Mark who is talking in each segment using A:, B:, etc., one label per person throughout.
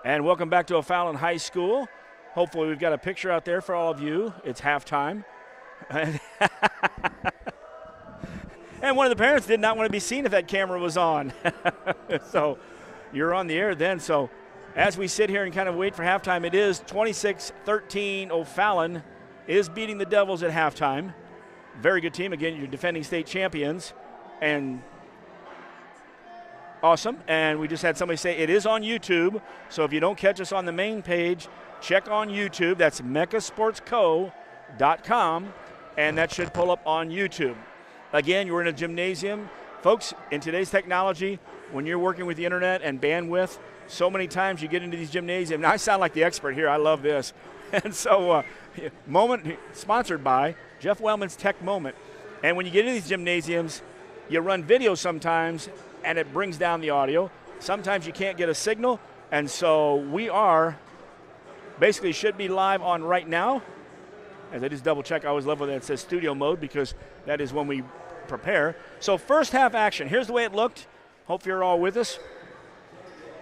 A: And welcome back to O'Fallon High School. Hopefully we've got a picture out there for all of you. It's halftime. And one of the parents did not want to be seen if that camera was on. So you're on the air then. So as we sit here and kind of wait for halftime, it is 26-13. O'Fallon is beating the Devils at halftime. Very good team. Again, you're defending state champions. And awesome. And we just had somebody say it is on YouTube. So if you don't catch us on the main page, check on YouTube. That's mechasportsco.com. And that should pull up on YouTube. Again, you're in a gymnasium. Folks, in today's technology, when you're working with the internet and bandwidth, so many times you get into these gymnasiums. Now, I sound like the expert here. I love this. And so, Moment, sponsored by Jeff Wellman's Tech Moment. And when you get into these gymnasiums, you run video sometimes, and it brings down the audio. Sometimes you can't get a signal. And so we are basically should be live on right now. As I just double check, I always love when it says studio mode because that is when we prepare. So first half action. Here's the way it looked. Hope you're all with us.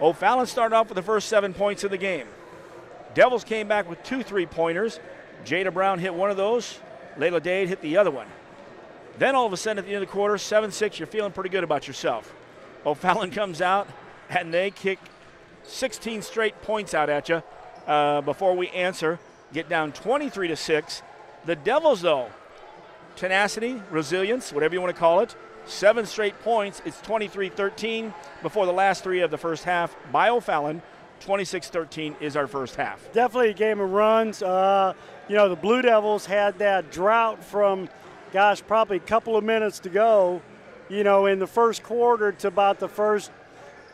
A: O'Fallon started off with the first 7 points of the game. Devils came back with 2 3-pointers. Jada Brown hit one of those. Layla Dade hit the other one. Then all of a sudden at the end of the quarter, 7-6, you're feeling pretty good about yourself. O'Fallon comes out and they kick 16 straight points out at you before we answer. Get down 23-6. The Devils, though, tenacity, resilience, whatever you want to call it, 7 straight points. It's 23-13 before the last 3 of the first half by O'Fallon. 26-13 is our first half.
B: Definitely a game of runs. The Blue Devils had that drought from, probably a couple of minutes to go, in the first quarter to about the first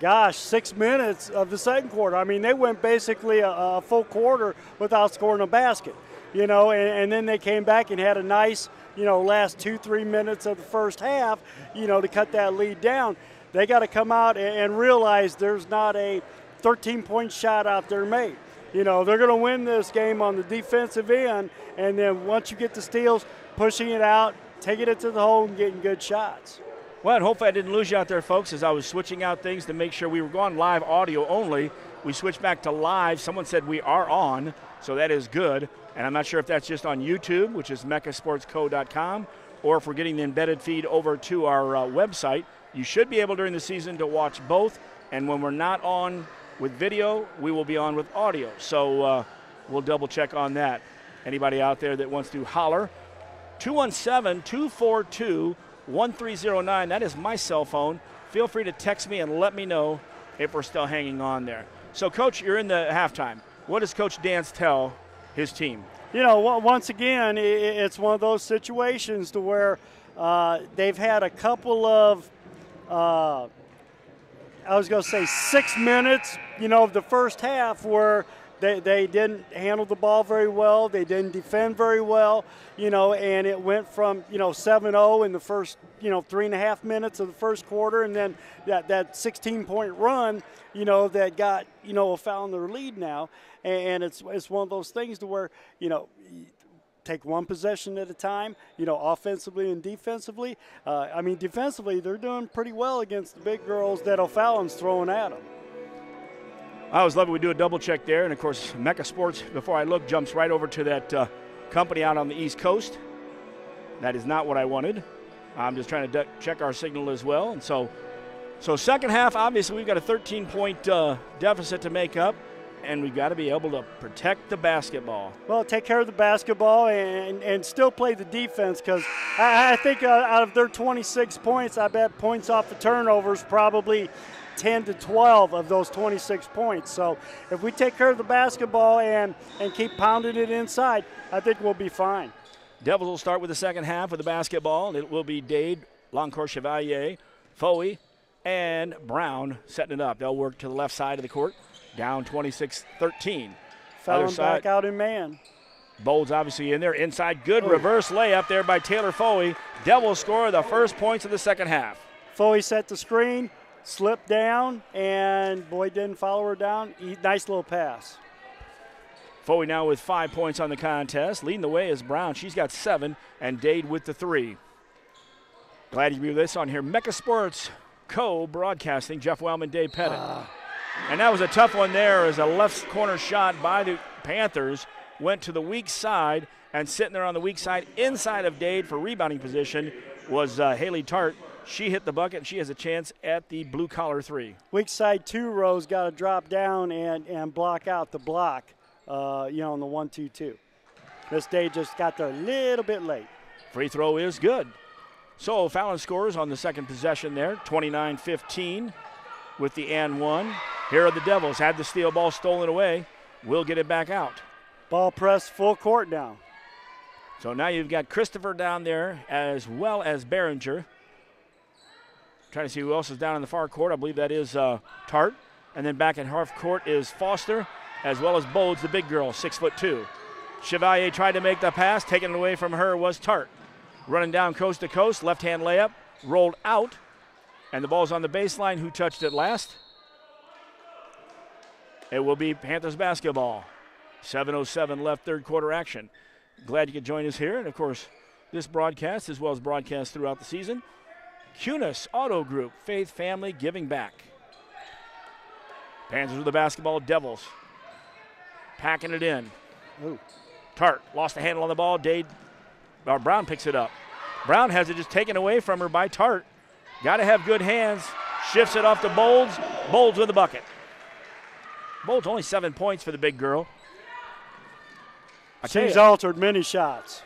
B: 6 minutes of the second quarter. I mean, they went basically a full quarter without scoring a basket, and then they came back and had a nice, last 2-3 minutes of the first half, to cut that lead down. They got to come out and realize there's not a 13-point shot out there made. They're going to win this game on the defensive end, and then once you get the steals, pushing it out, taking it to the hole and getting good shots.
A: Well, and hopefully I didn't lose you out there, folks, as I was switching out things to make sure we were going live audio only. We switched back to live. Someone said we are on, so that is good. And I'm not sure if that's just on YouTube, which is mechasportsco.com, or if we're getting the embedded feed over to our website. You should be able during the season to watch both. And when we're not on with video, we will be on with audio. So we'll double check on that. Anybody out there that wants to holler, 217-242-1309. That is my cell phone. Feel free to text me and let me know if we're still hanging on there. So, Coach, you're in the halftime. What does Coach Dance tell his team?
B: Once again, it's one of those situations to where they've had a couple of, 6 minutes, of the first half where they didn't handle the ball very well. They didn't defend very well, and it went from, 7-0 in the first, 3.5 minutes of the first quarter, and then that 16-point run, that got, O'Fallon their lead now. And it's one of those things to where, take one possession at a time, offensively and defensively. Defensively, they're doing pretty well against the big girls that O'Fallon's throwing at them.
A: I always love it. We do a double check there. And, of course, Mecca Sports, before I look, jumps right over to that company out on the East Coast. That is not what I wanted. I'm just trying to check our signal as well. And so second half, obviously, we've got a 13-point deficit to make up. And we've got to be able to protect the basketball.
B: Well, take care of the basketball and still play the defense because I think out of their 26 points, I bet points off the turnovers probably 10 to 12 of those 26 points. So if we take care of the basketball and keep pounding it inside, I think we'll be fine.
A: Devils will start with the second half with the basketball. It will be Dade, Loncourt Chevalier, Foey, and Brown setting it up. They'll work to the left side of the court. Down 26-13.
B: Fallon back out in man.
A: Bowles obviously in there. Inside, good reverse layup there by Taylor Foey. Devils score the first points of the second half.
B: Foey set the screen, slipped down, and Boyd didn't follow her down. Nice little pass.
A: Foey now with 5 points on the contest. Leading the way is Brown. She's got 7, and Dade with the 3. Glad you be with us on here. Mecca Sports Co. Broadcasting. Jeff Wellman, Dave Pettit. And that was a tough one there as a left corner shot by the Panthers went to the weak side, and sitting there on the weak side inside of Dade for rebounding position was Haley Tart. She hit the bucket, and she has a chance at the blue-collar three.
B: Weak side 2 rows got to drop down and block out the block, on the 1-2-2. This Dade just got there a little bit late.
A: Free throw is good. So Fallon scores on the second possession there, 29-15 with the and one. Here are the Devils. Had the steal ball stolen away. Will get it back out.
B: Ball pressed full court now.
A: So now you've got Christopher down there as well as Behringer. Trying to see who else is down in the far court. I believe that is Tart. And then back at half court is Foster as well as Bodes, the big girl, 6'2". Chevalier tried to make the pass. Taken it away from her was Tart. Running down coast to coast, left-hand layup, rolled out. And the ball's on the baseline. Who touched it last? It will be Panthers basketball. 7:07 left, third quarter action. Glad you could join us here. And, of course, this broadcast, as well as broadcasts throughout the season. Cunis Auto Group, faith, family, giving back. Panthers with the basketball, Devils. Packing it in.
B: Ooh.
A: Tart lost the handle on the ball. Brown picks it up. Brown has it just taken away from her by Tart. Got to have good hands. Shifts it off to Bolds. Bolds with the bucket. Bolds only 7 points for the big girl.
B: She's altered many shots.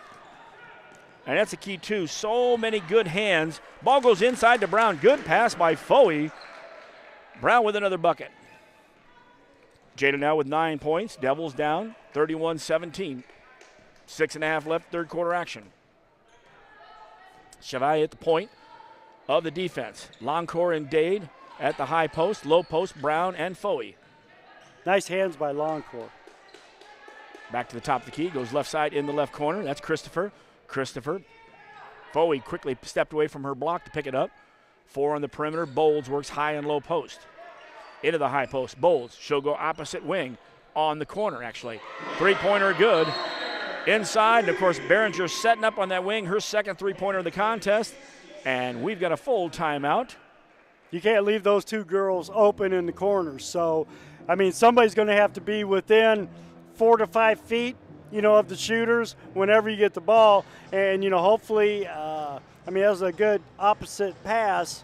A: And that's the key, too. So many good hands. Ball goes inside to Brown. Good pass by Foey. Brown with another bucket. Jada now with 9 points. Devils down 31-17. 6.5 left, third quarter action. Chevalier at the point of the defense. Longcore and Dade at the high post, low post, Brown and Foey.
B: Nice hands by Longcore.
A: Back to the top of the key, goes left side in the left corner. That's Christopher. Foey quickly stepped away from her block to pick it up. 4 on the perimeter. Bolds works high and low post. Into the high post. Bolds. She'll go opposite wing on the corner, actually. Three-pointer good. Inside, and of course, Behringer setting up on that wing. Her second three-pointer of the contest. And we've got a full timeout.
B: You can't leave those two girls open in the corners. So, somebody's going to have to be within 4 to 5 feet, of the shooters whenever you get the ball. And, hopefully, that was a good opposite pass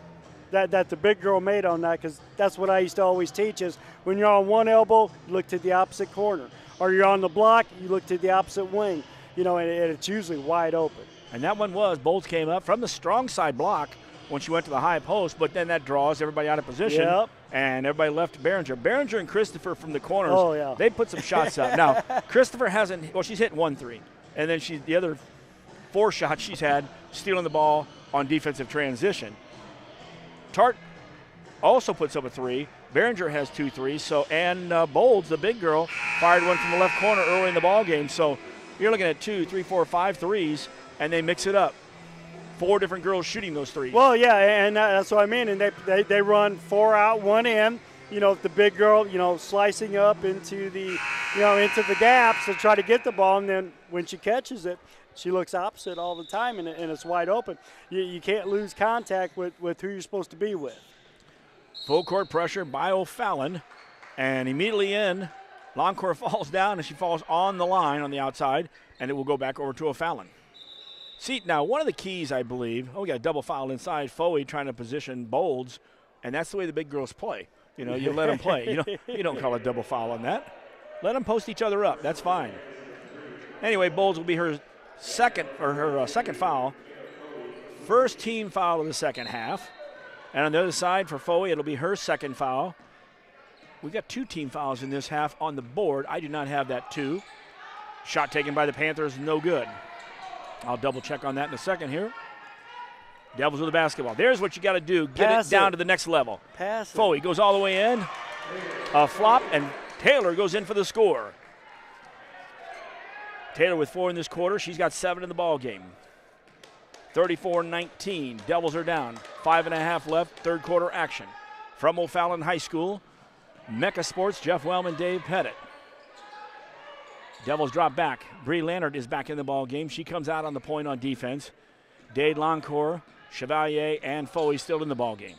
B: that the big girl made on that, because that's what I used to always teach is when you're on one elbow, you look to the opposite corner. Or you're on the block, you look to the opposite wing, and it's usually wide open.
A: And that one was, Bolts came up from the strong side block when she went to the high post, but then that draws everybody out of position.
B: Yep.
A: And everybody left Behringer. Behringer and Christopher from the corners,
B: oh, yeah.
A: They put some shots up. Now, Christopher she's hit 1-3. And then the other 4 shots she's had stealing the ball on defensive transition. Tart also puts up a 3. Behringer has 2 threes. And Bolds, the big girl, fired one from the left corner early in the ball game. So you're looking at 2, 3, 4, 5 threes, and they mix it up. 4 different girls shooting those threes.
B: Well, yeah, and that's what I mean. And they run 4 out, 1 in. The big girl, slicing up into the, into the gaps to try to get the ball, and then when she catches it, she looks opposite all the time, and it's wide open. You can't lose contact with who you're supposed to be with.
A: Full court pressure by O'Fallon, and immediately in, Longcore falls down, and she falls on the line on the outside, and it will go back over to O'Fallon. See, now one of the keys, I believe, we got a double foul inside. Foey trying to position Bolds, and that's the way the big girls play. You let them play. You don't call a double foul on that. Let them post each other up. That's fine. Anyway, Bolds will be her second foul. First team foul of the second half. And on the other side for Foey, it'll be her second foul. We've got 2 team fouls in this half on the board. I do not have that 2. Shot taken by the Panthers, no good. I'll double check on that in a second here. Devils with the basketball. There's what you got to do. Get it down to the next level.
B: Pass it.
A: Foey goes all the way in. A flop, and Taylor goes in for the score. Taylor with 4 in this quarter. She's got 7 in the ball game. 34-19. Devils are down. 5.5 left, third quarter action. From O'Fallon High School, Mecca Sports, Jeff Wellman, Dave Pettit. Devils drop back. Bree Lannert is back in the ball game. She comes out on the point on defense. Dade Longcore, Chevalier, and Foey still in the ball game.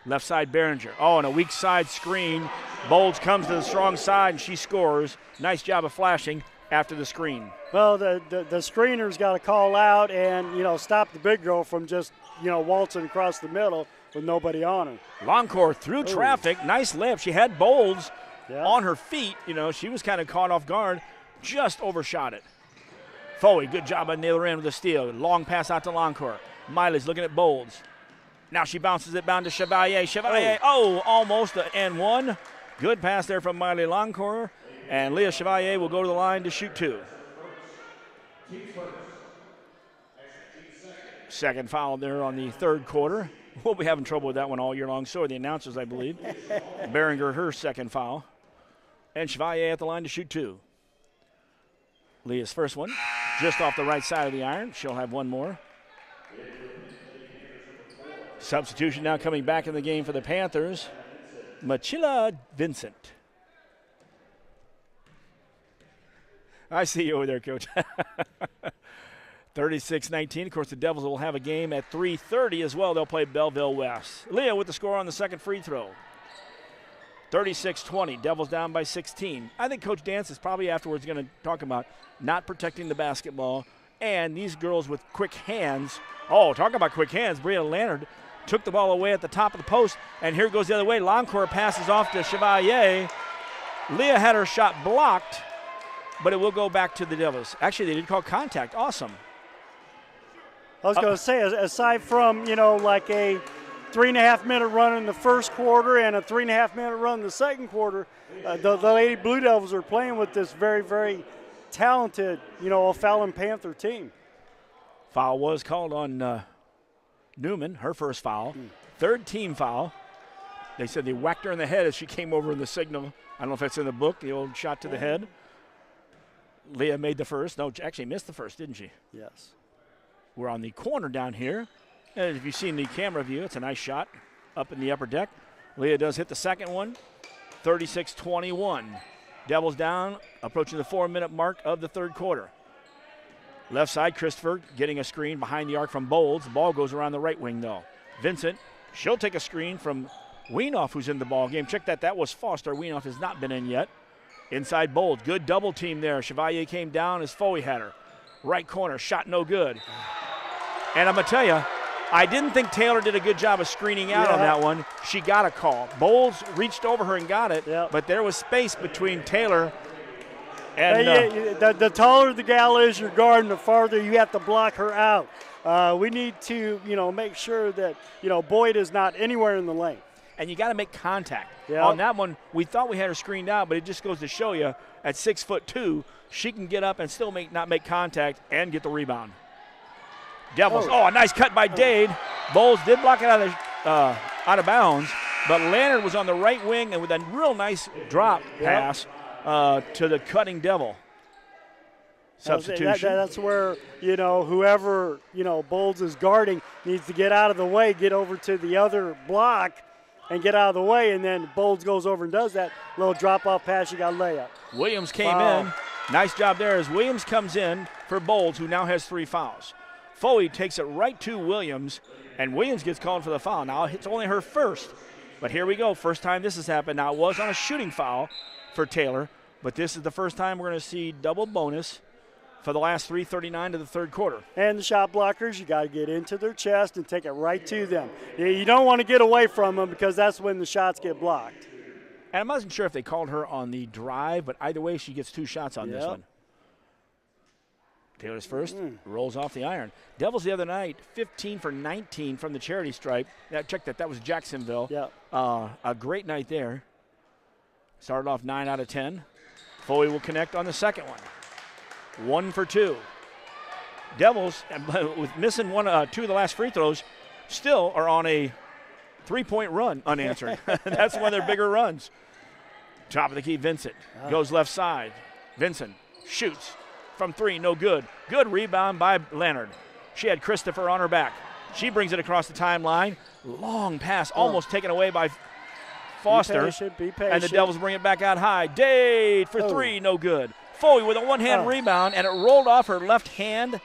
A: Left side, Behringer. Oh, and a weak side screen Bowles comes to the strong side, and she scores. Nice job of flashing after the screen.
B: Well, the screener's got to call out and, stop the big girl from just, waltzing across the middle with nobody on her.
A: Longcore through traffic. Nice layup. She had Bowles on her feet. She was kind of caught off guard. Just overshot it. Foley, good job on the other end with the steal. Long pass out to Longcore. Miley's looking at Bowles. Now she bounces it down to Chevalier. Chevalier, almost an and one. Good pass there from Miley Longcore. And Leah Chevalier will go to the line to shoot 2. Second foul there on the third quarter. We'll be having trouble with that one all year long. So are the announcers, I believe. Behringer, her second foul. And Chevalier at the line to shoot 2. Leah's first one, just off the right side of the iron. She'll have one more. Substitution now coming back in the game for the Panthers. Machila Vincent. I see you over there, Coach. 36-19. Of course, the Devils will have a game at 3:30 as well. They'll play Belleville West. Leah with the score on the second free throw. 36-20. Devils down by 16. I think Coach Dance is probably afterwards going to talk about not protecting the basketball and these girls with quick hands. Oh, talk about quick hands. Bria Leonard took the ball away at the top of the post, and here it goes the other way. Longcore passes off to Chevalier. Leah had her shot blocked, but it will go back to the Devils. Actually, they did call contact. Awesome.
B: I was going to say, aside from, like a 3.5-minute run in the first quarter and a 3.5-minute run in the second quarter, the Lady Blue Devils are playing with this very, very talented, O'Fallon Panther team.
A: Foul was called on Newman, her first foul. Third team foul. They said they whacked her in the head as she came over in the signal. I don't know if that's in the book, the old shot to the head. Leah made the first. No, actually missed the first, didn't she?
B: Yes.
A: We're on the corner down here. And if you've seen the camera view, it's a nice shot up in the upper deck. Leah does hit the second one. 36-21. Devils down, approaching the 4-minute mark of the third quarter. Left side, Christopher getting a screen behind the arc from Bowles. The ball goes around the right wing, though. Vincent, she'll take a screen from Weinoff, who's in the ball game. Check that. That was Foster. Weinoff has not been in yet. Inside Bowles. Good double team there. Chevalier came down as Foley had her. Right corner. Shot no good. And I'm going to tell you, I didn't think Taylor did a good job of screening out on that one. She got a call. Bowles reached over her and got it, but there was space between Taylor and
B: the taller the gal is your guard, and the farther you have to block her out. We need to, make sure that, Boyd is not anywhere in the lane.
A: And you got to make contact. On that one, we thought we had her screened out, but it just goes to show you at 6'2", she can get up and still not make contact and get the rebound. Devils. A nice cut by Dade. Bowles did block it out of bounds, but Leonard was on the right wing and with a real nice drop pass to the cutting Devil. Substitution.
B: That's where, whoever, Bowles is guarding needs to get out of the way, get over to the other block and get out of the way, and then Bowles goes over and does that little drop-off pass. You got layup.
A: Williams came in. Nice job there as Williams comes in for Bowles, who now has 3 fouls. Foley takes it right to Williams, and Williams gets called for the foul. Now it's only her first, but here we go. First time this has happened. Now it was on a shooting foul for Taylor, but this is the first time we're going to see double bonus for the last 3:39 to the third quarter.
B: And the shot blockers, you got to get into their chest and take it right to them. You don't want to get away from them because that's when the shots get blocked.
A: And I wasn't sure if they called her on the drive, but either way, she gets 2 shots on this one. Taylor's first, rolls off the iron. Devils the other night, 15 for 19 from the charity stripe. Check that. That was Jacksonville. A great night there. Started off 9 out of 10. Foley will connect on the second one. 1 for 2. Devils, with missing 2 of the last free throws, still are on a 3-point run unanswered. That's one of their bigger runs. Top of the key, Vincent goes left side. Vincent shoots from 3, no good. Good rebound by Leonard. She had Christopher on her back. She brings it across the timeline. Long pass, almost taken away by Foster.
B: Be patient.
A: And the Devils bring it back out high. Dade for 3, no good. Foley with a one-hand rebound, and it rolled off her left hand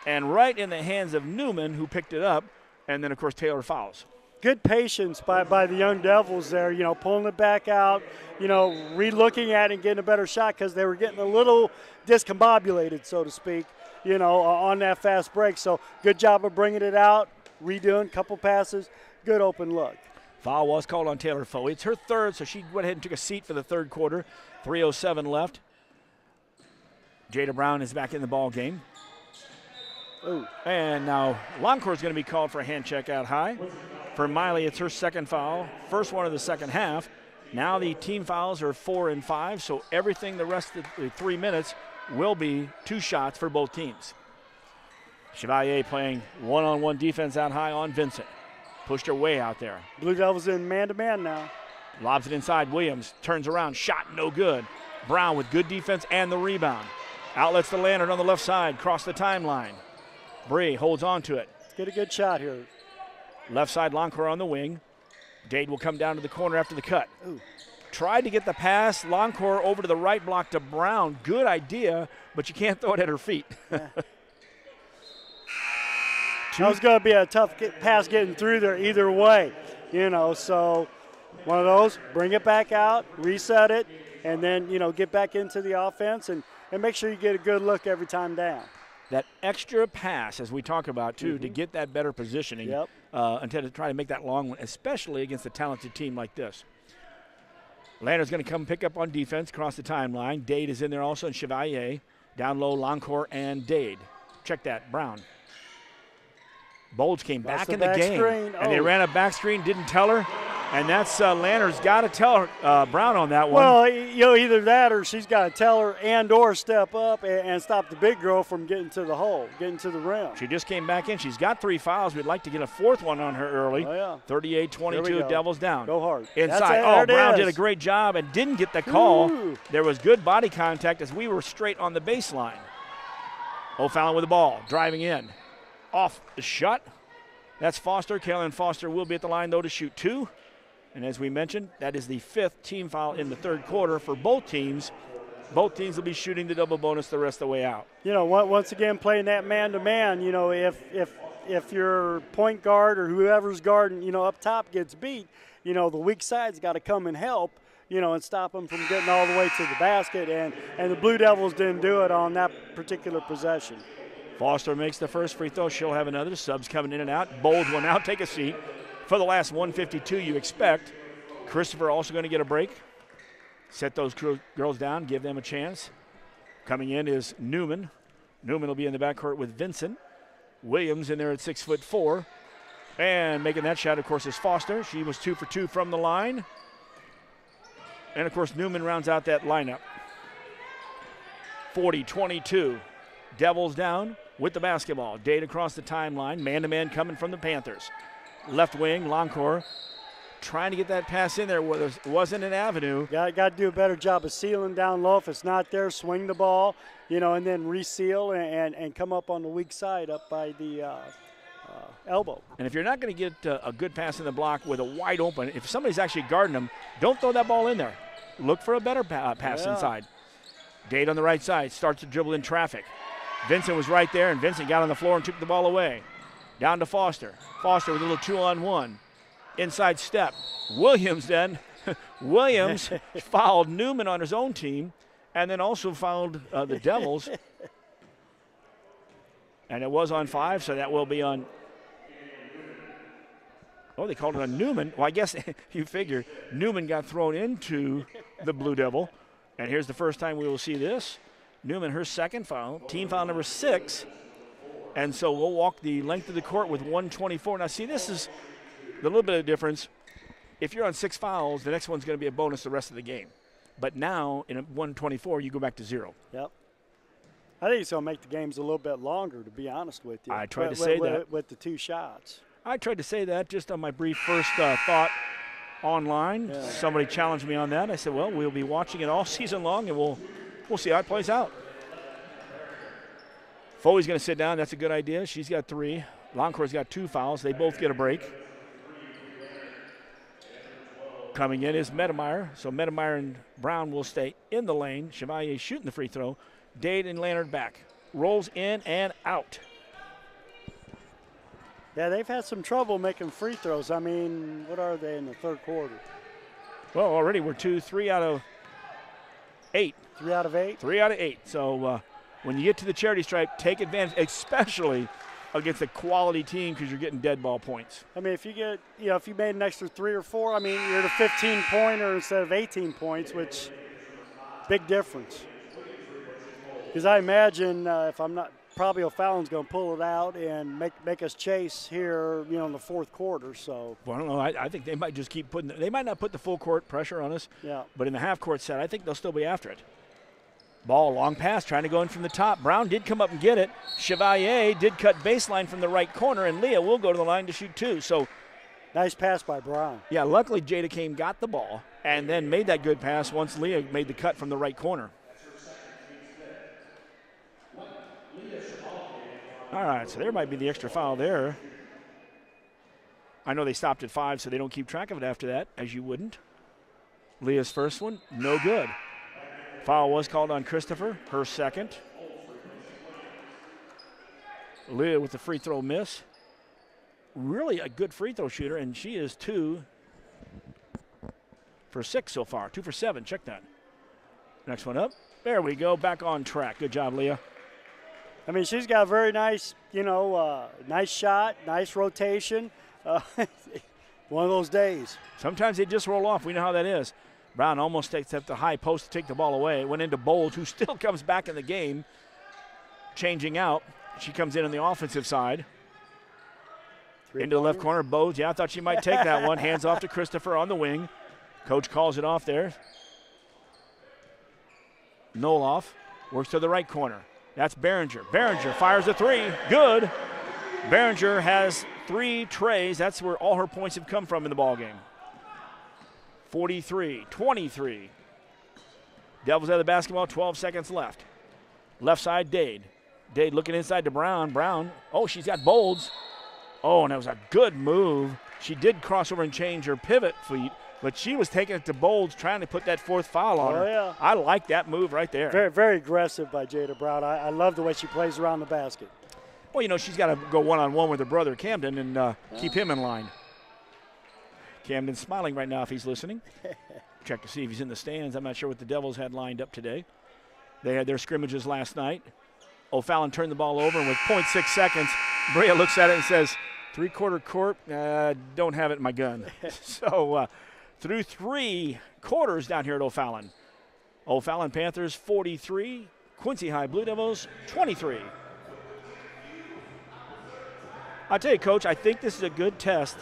A: and right in the hands of Newman, who picked it up. And then, of course, Taylor fouls.
B: good patience by the Young Devils there, pulling it back out, re-looking at it and getting a better shot because they were getting a little discombobulated, so to speak, on that fast break. So good job of bringing it out, redoing, couple passes, good open look.
A: Foul was called on Taylor Foey. It's her third, so she went ahead and took a seat for the third quarter. 3:07 left. Jada Brown is back in the ball game.
B: Ooh.
A: And now Loncourt is going to be called for a hand check out high. For Miley, it's her second foul, first one of the second half. Now the team fouls are 4 and 5, so everything the rest of the 3 minutes will be 2 shots for both teams. Chevalier playing one-on-one defense out high on Vincent. Pushed her way out there.
B: Blue Devils in man-to-man now.
A: Lobs it inside. Williams turns around. Shot no good. Brown with good defense and the rebound. Outlets to Leonard on the left side. Cross the timeline. Bree holds on to it.
B: Let's get a good shot here.
A: Left side, Loncourt on the wing. Dade will come down to the corner after the cut.
B: Ooh.
A: Tried to get the pass. Loncourt over to the right block to Brown. Good idea, but you can't throw it at her feet.
B: Yeah. That was going to be a tough pass getting through there either way, so one of those, bring it back out, reset it, and then, get back into the offense and make sure you get a good look every time down.
A: That extra pass, as we talk about, too, to get that better positioning, instead of trying to make that long one, especially against a talented team like this. Lander's going to come pick up on defense, cross the timeline. Dade is in there also, and Chevalier. Down low, Loncourt and Dade. Check that, Brown. Bowles came back in the game, and they ran a back screen, didn't tell her, and that's Lanner's got to tell her, Brown on that one.
B: Well, either that or she's got to tell her and or step up and stop the big girl from getting to the hole, getting to the rim.
A: She just came back in. She's got 3 fouls. We'd like to get a 4th one on her early.
B: Oh, yeah.
A: 38-22, Devils down.
B: Go hard.
A: Inside. Brown did a great job and didn't get the call.
B: Ooh.
A: There was good body contact as we were straight on the baseline. O'Fallon with the ball, driving in. Off the shot. That's Foster. Kaylin Foster will be at the line, though, to shoot 2. And as we mentioned, that is the 5th team foul in the third quarter for both teams. Both teams will be shooting the double bonus the rest of the way out.
B: Once again, playing that man-to-man, if your point guard or whoever's guarding, up top gets beat, the weak side's got to come and help, and stop them from getting all the way to the basket. And the Blue Devils didn't do it on that particular possession.
A: Foster makes the first free throw. She'll have another. Subs coming in and out. Bold one out. Take a seat. For the last 152 you expect. Christopher also going to get a break. Set those girls down. Give them a chance. Coming in is Newman. Newman will be in the backcourt with Vincent. Williams in there at 6'4". And making that shot, of course, is Foster. She was 2 for 2 from the line. And, of course, Newman rounds out that lineup. 40-22. Devils down with the basketball. Dade across the timeline. Man-to-man coming from the Panthers. Left wing, Loncourt trying to get that pass in there where there wasn't an avenue.
B: Got to do a better job of sealing down low. If it's not there, swing the ball, and then reseal and come up on the weak side up by the elbow.
A: And if you're not going to get a good pass in the block with a wide open, if somebody's actually guarding them, don't throw that ball in there. Look for a better pass inside. Dade on the right side starts to dribble in traffic. Vincent was right there, and Vincent got on the floor and took the ball away. Down to Foster. Foster with a little 2-on-1. Inside step. Williams then. Williams fouled Newman on his own team and then also fouled the Devils. And it was on 5, so that will be on. Oh, they called it on Newman. Well, I guess you figure Newman got thrown into the Blue Devil. And here's the first time we will see this. Newman, her second foul, team foul number 6. And so we'll walk the length of the court with 124. Now, see, this is a little bit of difference. If you're on 6 fouls, the next one's going to be a bonus the rest of the game. But now, in 124, you go back to 0.
B: Yep. I think it's going to make the games a little bit longer, to be honest with you.
A: I tried to say that.
B: With the 2 shots.
A: I tried to say that just on my brief first thought online. Yeah. Somebody challenged me on that. I said, well, we'll be watching it all season long, and we'll see how it plays out. Foley's going to sit down. That's a good idea. She's got 3. Loncourt's got 2 fouls. They both get a break. Coming in is Medemeyer. So Medemeyer and Brown will stay in the lane. Chevalier shooting the free throw. Dade and Leonard back. Rolls in and out.
B: Yeah, they've had some trouble making free throws. I mean, what are they in the third quarter?
A: Well, already we're 3 out of 8.
B: 3 out of 8?
A: 3 out of 8. So when you get to the charity stripe, take advantage, especially against a quality team, because you're getting dead ball points.
B: I mean, if you get, if you made an extra 3 or 4, I mean, you're at a 15-pointer instead of 18 points, which big difference. Because I imagine if I'm not, probably O'Fallon's going to pull it out and make us chase here, in the fourth quarter. So.
A: Well, I don't know. I think they might just keep putting. They might not put the full court pressure on us.
B: Yeah.
A: But in the half court set, I think they'll still be after it. Ball, long pass, trying to go in from the top. Brown did come up and get it. Chevalier did cut baseline from the right corner, and Leah will go to the line to shoot 2. So.
B: Nice pass by Brown.
A: Yeah, luckily Jada Kane got the ball and then made that good pass once Leah made the cut from the right corner. All right, so there might be the extra foul there. I know they stopped at 5, so they don't keep track of it after that, as you wouldn't. Leah's first one, no good. Foul was called on Christopher, her second. Leah with the free throw miss. Really a good free throw shooter, and she is 2 for 6 so far. 2 for 7, check that. Next one up. There we go, back on track. Good job, Leah.
B: I mean, she's got a very nice, nice shot, nice rotation. One of those days.
A: Sometimes they just roll off. We know how that is. Brown almost takes up the high post to take the ball away. It went into Bold, who still comes back in the game, changing out. She comes in on the offensive side. Into the left corner, Bowes. Yeah, I thought she might take that one. Hands off to Christopher on the wing. Coach calls it off there. Noloff works to the right corner. That's Behringer. Behringer fires a 3. Good. Behringer has 3 trays. That's where all her points have come from in the ballgame. 43-23. Devils have the basketball, 12 seconds left. Left side, Dade. Dade looking inside to Brown. Brown, she's got Bolds. And that was a good move. She did cross over and change her pivot feet, but she was taking it to Bolds, trying to put that 4th foul on her.
B: Yeah.
A: I like that move right there.
B: Very, very aggressive by Jada Brown. I love the way she plays around the basket.
A: Well, she's got to go one-on-one with her brother Camden and keep him in line. Camden's smiling right now if he's listening. Check to see if he's in the stands. I'm not sure what the Devils had lined up today. They had their scrimmages last night. O'Fallon turned the ball over, and with 0.6 seconds, Brea looks at it and says, 3/4 court, don't have it in my gun. So through 3 quarters down here at O'Fallon. O'Fallon Panthers 43, Quincy High Blue Devils 23. I'll tell you, Coach, I think this is a good test.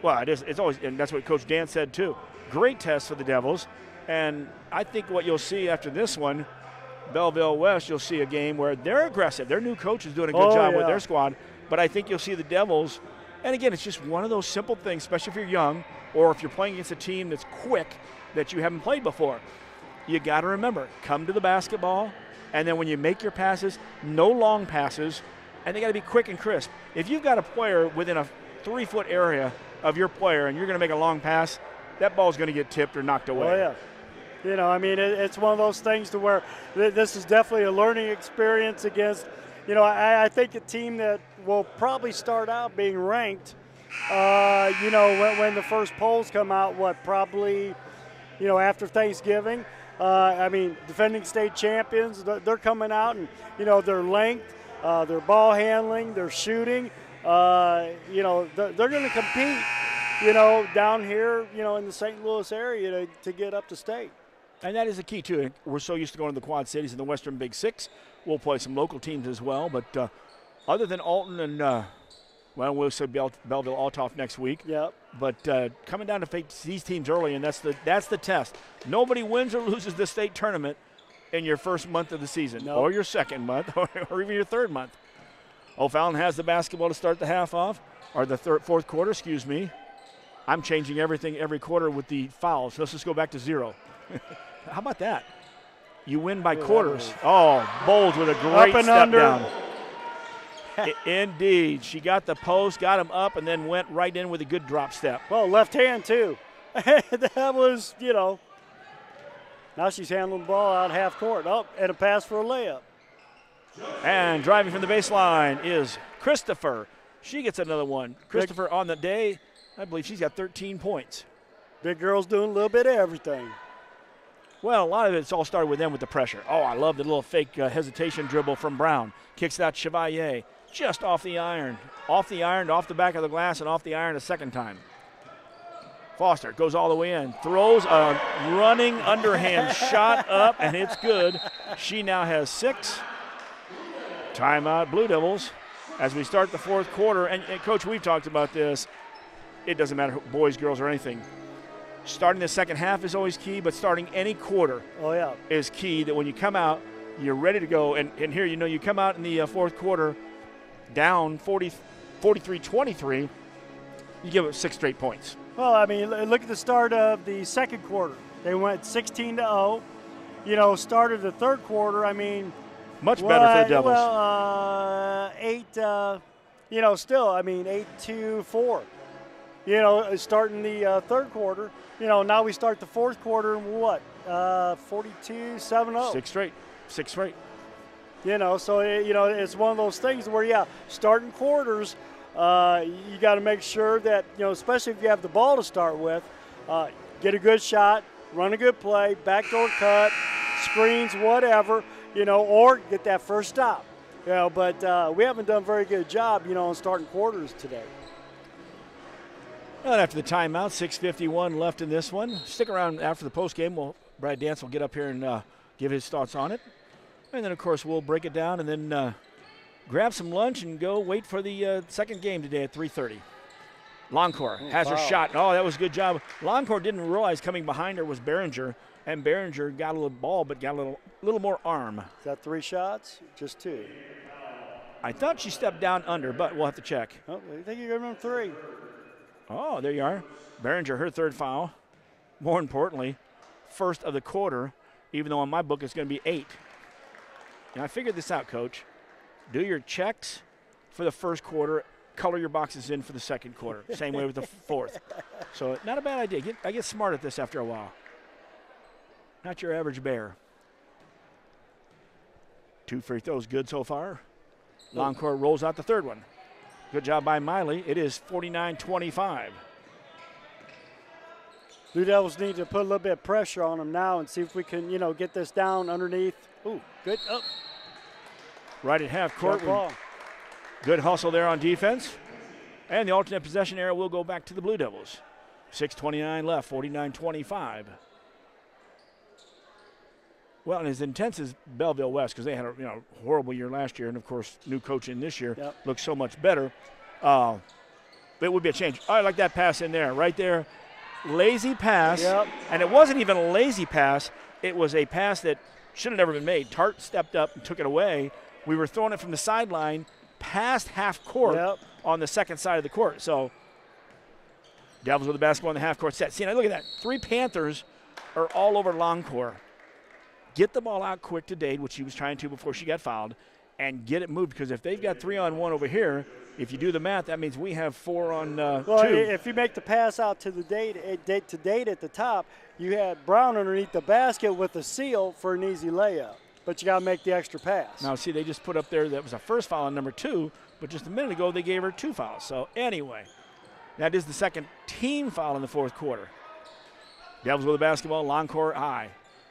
A: Well, it is. It's always, and that's what Coach Dan said too. Great test for the Devils, and I think what you'll see after this one, Belleville West, you'll see a game where they're aggressive. Their new coach is doing a good job with their squad, but I think you'll see the Devils. And again, it's just one of those simple things, especially if you're young or if you're playing against a team that's quick that you haven't played before. You got to remember, come to the basketball, and then when you make your passes, no long passes, and they got to be quick and crisp. If you've got a player within a 3-foot area of your player and you're going to make a long pass, that ball's going to get tipped or knocked away.
B: Oh, yeah. I mean, it's one of those things to where this is definitely a learning experience against, I think a team that will probably start out being ranked, when the first polls come out, probably, after Thanksgiving. I mean, defending state champions, they're coming out and, their length, their ball handling, their shooting, they're going to compete, down here, in the St. Louis area to get up to state.
A: And that is the key, too. We're so used to going to the Quad Cities and the Western Big Six. We'll play some local teams as well. But other than Alton and, we'll say Belleville Altoff next week.
B: Yep.
A: But coming down to face these teams early, and that's the test. Nobody wins or loses the state tournament in your first month of the season, or your second month, or even your third month. O'Fallon has the basketball to start the half off, or the fourth quarter, excuse me. I'm changing everything every quarter with the fouls. Let's just go back to 0. How about that? You win by quarters. Bowles with a great
B: up and
A: step
B: under.
A: down. Indeed. She got the post, got him up, and then went right in with a good drop step.
B: Well, left hand, too. That was, now she's handling the ball out half court. And a pass for a layup.
A: And driving from the baseline is Christopher. She gets another one. Christopher on the day, I believe she's got 13 points.
B: Big girl's doing a little bit of everything.
A: Well, a lot of it's all started with them with the pressure. Oh, I love the little fake hesitation dribble from Brown. Kicks it out Chevalier just off the iron. Off the iron, off the back of the glass, and off the iron a second time. Foster goes all the way in. Throws a running underhand shot up, and it's good. She now has 6. Timeout, Blue Devils, as we start the fourth quarter. And Coach, we've talked about this. It doesn't matter, boys, girls, or anything. Starting the second half is always key, but starting any quarter is key, that when you come out, you're ready to go. And here, you come out in the fourth quarter down 43-23, you give up 6 straight points.
B: Well, I mean, look at the start of the second quarter. They went 16-0. Started the third quarter, I mean.
A: Much better for the Devils.
B: Well, 8-4. Starting the third quarter. Now we start the fourth quarter and what? 42-7-0.
A: 6 straight.
B: So it's one of those things where, starting quarters, you got to make sure that, especially if you have the ball to start with, get a good shot, run a good play, backdoor cut, screens, whatever, or get that first stop. But we haven't done a very good job, on starting quarters today.
A: And after the timeout, 6:51 left in this one. Stick around after the postgame. Brad Dance will get up here and give his thoughts on it. And then, of course, we'll break it down and then grab some lunch and go wait for the second game today at 3:30. Longcore has her shot. Oh, that was a good job. Longcore didn't realize coming behind her was Behringer, and Behringer got a little ball but got a little more arm.
B: Is that 3 shots? Just 2?
A: I thought she stepped down under, but we'll have to check.
B: Oh, I think you're going to 3.
A: Oh, there you are. Behringer, her 3rd foul. More importantly, first of the quarter, even though on my book it's going to be 8. Now, I figured this out, Coach. Do your checks for the first quarter, color your boxes in for the second quarter. Same way with the fourth. So not a bad idea. I get smart at this after a while. Not your average bear. 2 free throws good so far. Longcore rolls out the 3rd one. Good job by Miley. It is 49-25.
B: Blue Devils need to put a little bit of pressure on them now and see if we can, get this down underneath. Ooh, good. Oh.
A: Right at half court. Good hustle there on defense. And the alternate possession area will go back to the Blue Devils. 6:29 left, 49-25. Well, and as intense as Belleville West, because they had a horrible year last year, and of course new coach in this year looks so much better. It would be a change. Oh, I like that pass in there, right there. Lazy pass, and it wasn't even a lazy pass. It was a pass that should have never been made. Tart stepped up and took it away. We were throwing it from the sideline past half court on the second side of the court. So Devils with the basketball in the half court set. See, now look at that. 3 Panthers are all over Longcore. Get the ball out quick to Dade, which she was trying to before she got fouled, and get it moved, because if they've got 3-on-1 over here, if you do the math, that means we have 4 on 2.
B: Well, if you make the pass out to the Dade at the top, you had Brown underneath the basket with a seal for an easy layup. But you got to make the extra pass.
A: Now, see, they just put up there that was a first foul on number 2, but just a minute ago they gave her 2 fouls. So anyway, that is the second team foul in the fourth quarter. Devils with the basketball, Longcore High.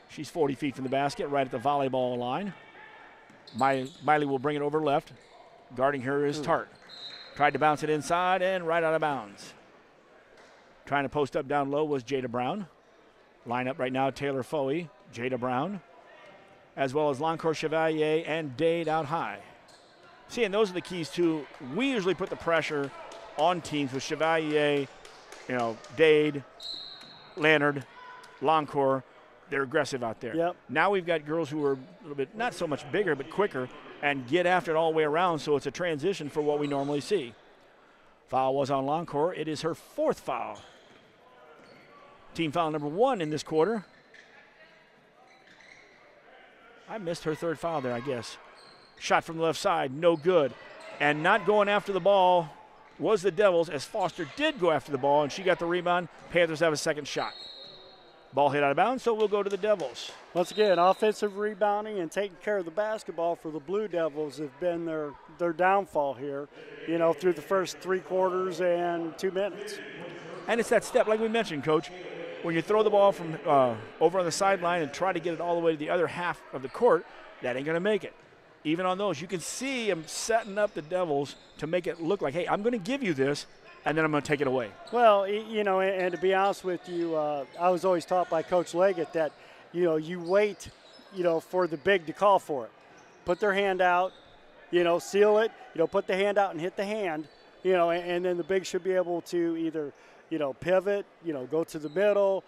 A: She's 40 feet from the basket, right at the volleyball line. Miley will bring it over left. Guarding her is Tart. Tried to bounce it inside and right out of bounds. Trying to post up down low was Jada Brown. Line up right now, Taylor Foey, Jada Brown, as well as Longcore Chevalier and Dade out high. See, and those are the keys too. We usually put the pressure on teams with Chevalier, Dade, Leonard, Longcore. They're aggressive out there. Now we've got girls who are a little bit, not so much bigger, but quicker, and get after it all the way around, so it's a transition for what we normally see. Foul was on Longcore. It is her 4th foul. Team foul number 1 in this quarter. I missed her 3rd foul there, I guess. Shot from the left side, no good. And not going after the ball was the Devils, as Foster did go after the ball, and she got the rebound. Panthers have a second shot. Ball hit out of bounds, so we'll go to the Devils.
B: Once again, offensive rebounding and taking care of the basketball for the Blue Devils have been their downfall here, through the first 3 quarters and 2 minutes.
A: And it's that step, like we mentioned, Coach, when you throw the ball from over on the sideline and try to get it all the way to the other half of the court, that ain't going to make it. Even on those, you can see him setting up the Devils to make it look like, hey, I'm going to give you this, and then I'm going to take it away.
B: Well, and to be honest with you, I was always taught by Coach Leggett that, you wait, for the big to call for it. Put their hand out, seal it, put the hand out and hit the hand, and then the big should be able to either, pivot, go to the middle,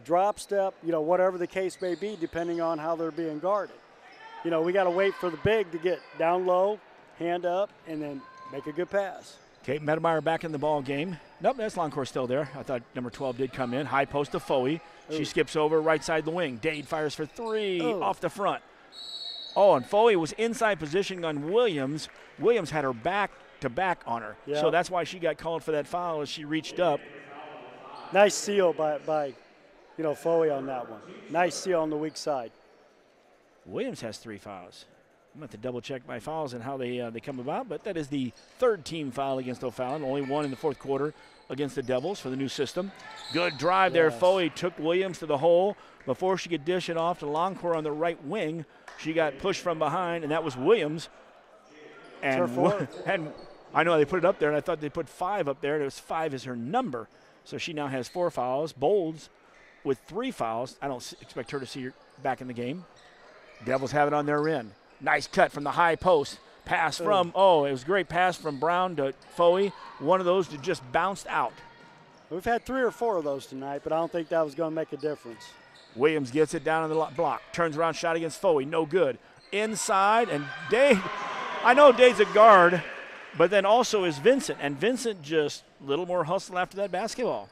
B: drop step, whatever the case may be, depending on how they're being guarded. We got to wait for the big to get down low, hand up, and then make a good pass.
A: Kate Medemeyer back in the ball game. Nope, that's Loncourt still there. I thought number 12 did come in. High post to Foey. She skips over right side the wing. Dade fires for 3 off the front. Oh, and Foey was inside positioning on Williams. Williams had her back to back on her. Yep. So that's why she got called for that foul as she reached up.
B: Nice seal by Foey on that one. Nice seal on the weak side.
A: Williams has 3 fouls. I'm going to have to double check my fouls and how they come about, but that is the 3rd team foul against O'Fallon, only 1 in the 4th quarter against the Devils for the new system. Good drive there. Foey took Williams to the hole. Before she could dish it off to Loncourt on the right wing, she got pushed from behind, and that was Williams. And I know they put it up there, and I thought they put 5 up there, and it was 5 is her number. So she now has 4 fouls. Bowles with 3 fouls. I don't expect her to see her back in the game. Devils have it on their end. Nice cut from the high post. Pass from, it was a great pass from Brown to Foey. One of those that just bounced out.
B: We've had 3 or 4 of those tonight, but I don't think that was going to make a difference.
A: Williams gets it down on the block. Turns around, shot against Foey. No good. Inside, and Dade, I know Dade's a guard, but then also is Vincent. And Vincent just a little more hustle after that basketball.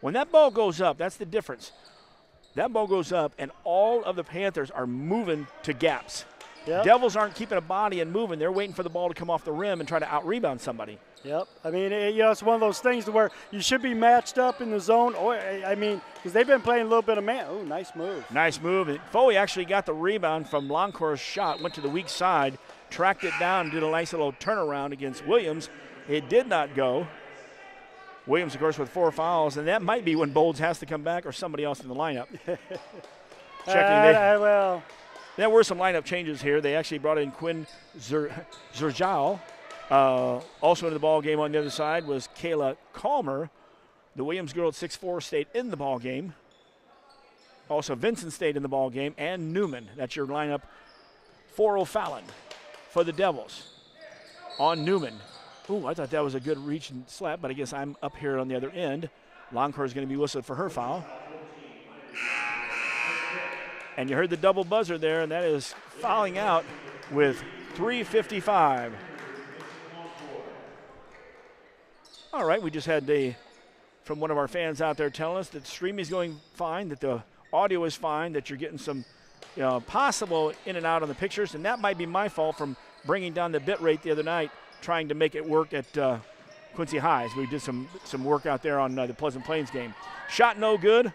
A: When that ball goes up, that's the difference. That ball goes up, and all of the Panthers are moving to gaps. Yep. Devils aren't keeping a body and moving. They're waiting for the ball to come off the rim and try to out-rebound somebody.
B: Yep. I mean, it's one of those things to where you should be matched up in the zone. Because they've been playing a little bit of man. Oh, nice move.
A: Nice move. And Foey actually got the rebound from Loncourt's shot, went to the weak side, tracked it down, and did a nice little turnaround against Williams. It did not go. Williams, of course, with 4 fouls, and that might be when Bowles has to come back or somebody else in the lineup.
B: Well,
A: there were some lineup changes here. They actually brought in Quinn Zerjal. Also into the ball game on the other side was Kayla Calmer. The Williams girl at 6'4" stayed in the ball game. Also, Vincent stayed in the ball game, and Newman. That's your lineup for O'Fallon for the Devils. On Newman. Ooh, I thought that was a good reach and slap, but I guess I'm up here on the other end. Loncourt is going to be whistled for her foul. And you heard the double buzzer there, and that is fouling out with 3:55. All right, we just had from one of our fans out there telling us that the stream is going fine, that the audio is fine, that you're getting some possible in and out on the pictures, and that might be my fault from bringing down the bit rate the other night, trying to make it work at Quincy High. So we did some work out there on the Pleasant Plains game. Shot no good.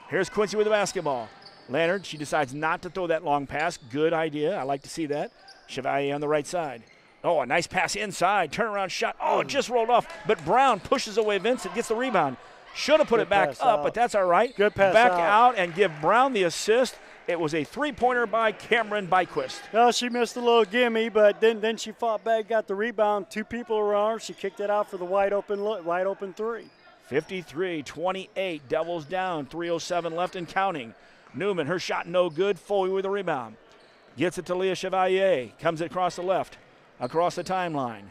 A: Here's Quincy with the basketball. Leonard, she decides not to throw that long pass. Good idea. I like to see that. Chevalier on the right side. Oh, a nice pass inside. Turnaround shot. Oh, it just rolled off. But Brown pushes away Vincent, gets the rebound. Should have put it back up, but that's all right.
B: Good pass
A: back out and give Brown the assist. It was a 3-pointer by Cameron Byquist.
B: Well, she missed a little gimme, but then she fought back, got the rebound. 2 people around her. She kicked it out for the wide open 3.
A: 53-28. Devils down. 3:07 left and counting. Newman, her shot no good. Foey with a rebound. Gets it to Leah Chevalier. Comes it across the left, across the timeline.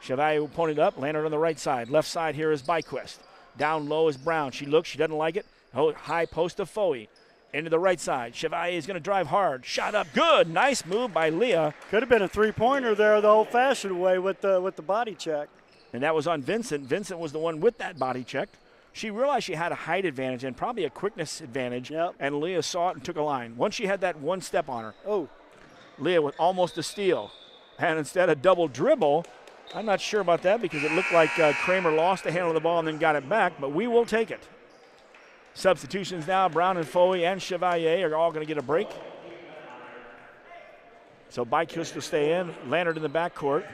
A: Chevalier will point it up. Leonard on the right side. Left side here is Byquist. Down low is Brown. She looks. She doesn't like it. High post to Foey. Into the right side. Chevalier is going to drive hard. Shot up. Good. Nice move by Leah.
B: Could have been a 3-pointer there the old-fashioned way with the body check.
A: And that was on Vincent. Vincent was the one with that body check. She realized she had a height advantage and probably a quickness advantage.
B: Yep.
A: And Leah saw it and took a line. Once she had that one step on her.
B: Oh.
A: Leah with almost a steal. And instead of double dribble, I'm not sure about that because it looked like Kramer lost the handle of the ball and then got it back, but we will take it. Substitutions now. Brown and Foley and Chevalier are all going to get a break. So Byquist will stay in. Leonard in the backcourt.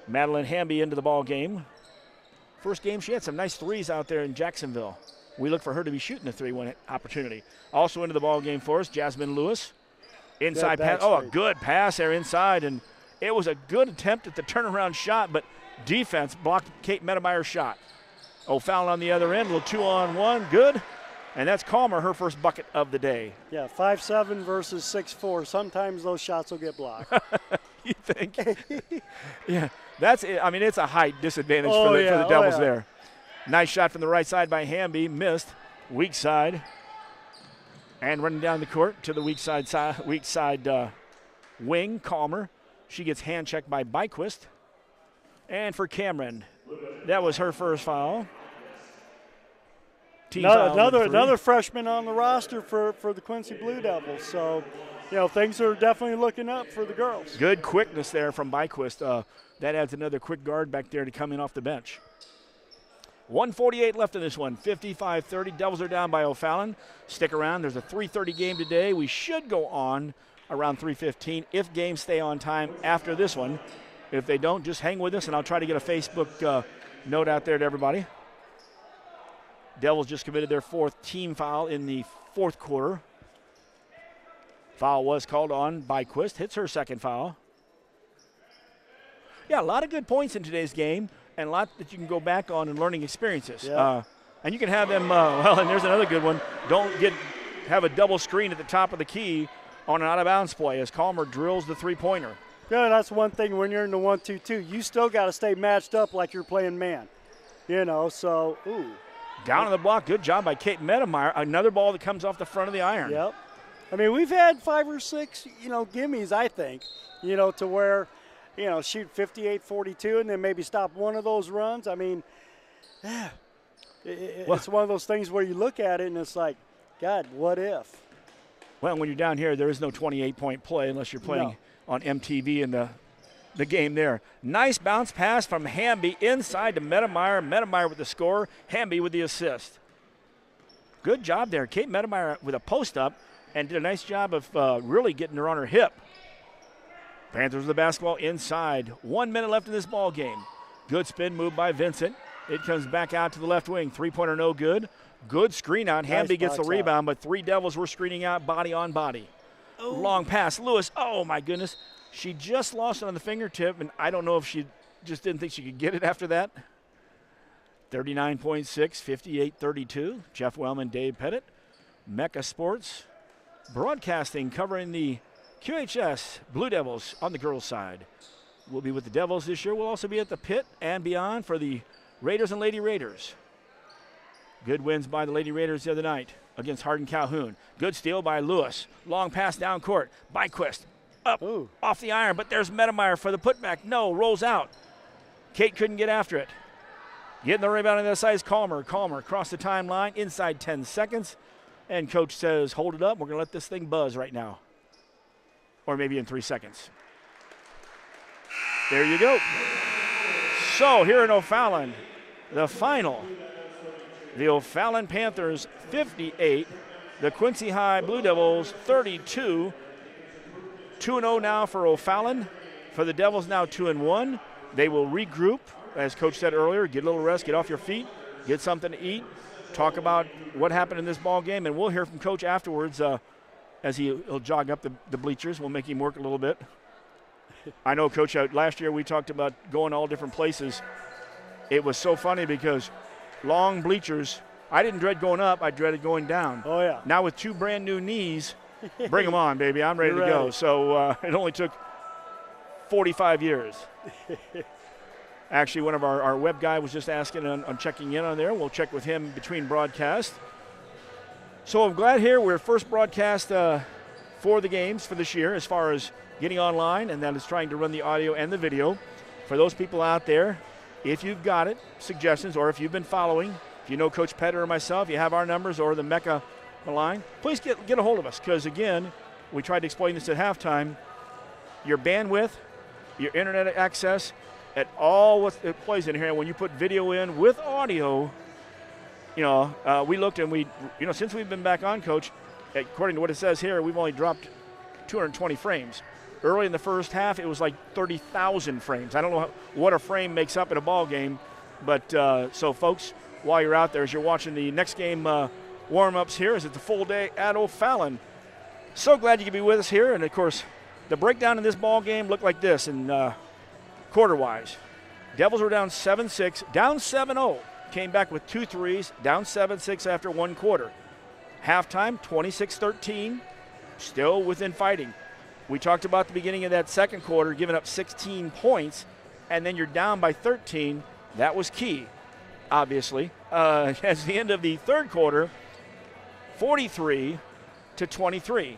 A: Madeline Hamby into the ball game. First game, she had some nice threes out there in Jacksonville. We look for her to be shooting a 3-1 opportunity. Also into the ball game for us, Jasmine Lewis. Inside pass. Oh, a good pass there inside. And it was a good attempt at the turnaround shot, but defense blocked Kate Metameyer's shot. O'Fallon on the other end, a little 2-on-1, good. And that's Calmer, her first bucket of the day.
B: Yeah, 5'7" versus 6'4". Sometimes those shots will get blocked.
A: You think? Yeah, that's it. I mean, it's a height disadvantage for the Devils there. Nice shot from the right side by Hamby, missed. Weak side. And running down the court to the weak side wing, Calmer. She gets hand checked by Byquist. And for Cameron, that was her first foul.
B: Another freshman on the roster for the Quincy Blue Devils. So, things are definitely looking up for the girls.
A: Good quickness there from Byquist. That adds another quick guard back there to come in off the bench. 1:48 left in this one, 55-30. Devils are down by O'Fallon. Stick around. There's a 3:30 game today. We should go on around 3:15 if games stay on time after this one. If they don't, just hang with us, and I'll try to get a Facebook note out there to everybody. Devils just committed their 4th team foul in the 4th quarter. Foul was called on by Byquist. Hits her 2nd foul. Yeah, a lot of good points in today's game and a lot that you can go back on and learning experiences.
B: Yeah.
A: And you can have them, and there's another good one. Don't have a double screen at the top of the key on an out-of-bounds play as Calmer drills the three-pointer.
B: Yeah, that's one thing when you're in the 1-2-2. You still got to stay matched up like you're playing man. So, ooh.
A: Down on the block, good job by Kate Medemeyer. Another ball that comes off the front of the iron.
B: Yep. I mean, we've had 5 or 6, gimmies, I think, to where, shoot 58-42 and then maybe stop one of those runs. I mean, it's one of those things where you look at it and it's like, God, what if?
A: Well, when you're down here, there is no 28-point play unless you're playing on MTV in the game there. Nice bounce pass from Hamby inside to Medemeyer. Medemeyer with the score, Hamby with the assist. Good job there. Kate Medemeyer with a post-up and did a nice job of really getting her on her hip. Panthers with the basketball inside. 1 minute left in this ball game. Good spin move by Vincent. It comes back out to the left wing. Three-pointer no good. Good screen out. Hamby gets the rebound, but 3 Devils were screening out body on body. Ooh. Long pass. Lewis, oh my goodness. She just lost it on the fingertip, and I don't know if she just didn't think she could get it after that. 39.6, 58-32. Jeff Wellman, Dave Pettit. Mecca Sports Broadcasting covering the QHS Blue Devils on the girls' side. We'll be with the Devils this year. We'll also be at the Pit and beyond for the Raiders and Lady Raiders. Good wins by the Lady Raiders the other night against Hardin Calhoun. Good steal by Lewis. Long pass down court. Byquist up off the iron, but there's Medemeyer for the putback. No, rolls out. Kate couldn't get after it. Getting the rebound on the other side is Calmer. Calmer across the timeline, inside 10 seconds. And coach says, hold it up. We're going to let this thing buzz right now. Or maybe in 3 seconds. There you go. So here in O'Fallon, the final. The O'Fallon Panthers 58. The Quincy High Blue Devils 32. 2-0 now for O'Fallon. For the Devils now 2-1. They will regroup, as Coach said earlier, get a little rest, get off your feet, get something to eat, talk about what happened in this ball game, and we'll hear from Coach afterwards as he'll jog up the bleachers. We'll make him work a little bit. I know, Coach, last year we talked about going all different places. It was so funny because long bleachers, I didn't dread going up, I dreaded going down.
B: Oh, yeah.
A: Now with 2 brand new knees, bring them on, baby. I'm ready to go. So it only took 45 years. Actually, one of our web guy was just asking on checking in on there. We'll check with him between broadcasts. So I'm glad here we're first broadcast for the games for this year as far as getting online, and that is trying to run the audio and the video. For those people out there, if you've got it, suggestions, or if you've been following, if you know Coach Petter or myself, you have our numbers or the Mecca line, please get a hold of us because, again, we tried to explain this at halftime. Your bandwidth, your internet access, at all what it plays in here, when you put video in with audio, we looked and since we've been back on, Coach, according to what it says here, we've only dropped 220 frames. Early in the first half, it was like 30,000 frames. I don't know what a frame makes up in a ball game, but so folks, while you're out there, as you're watching the next game warm-ups here, as it's a full day at O'Fallon. So glad you could be with us here, and of course, the breakdown in this ball game looked like this in quarter-wise. Devils were down 7-6, down 7-0. Came back with 2 threes, down 7-6 after one quarter. Halftime, 26-13, still within fighting. We talked about the beginning of that second quarter, giving up 16 points, and then you're down by 13. That was key, obviously. As the end of the third quarter, 43-23.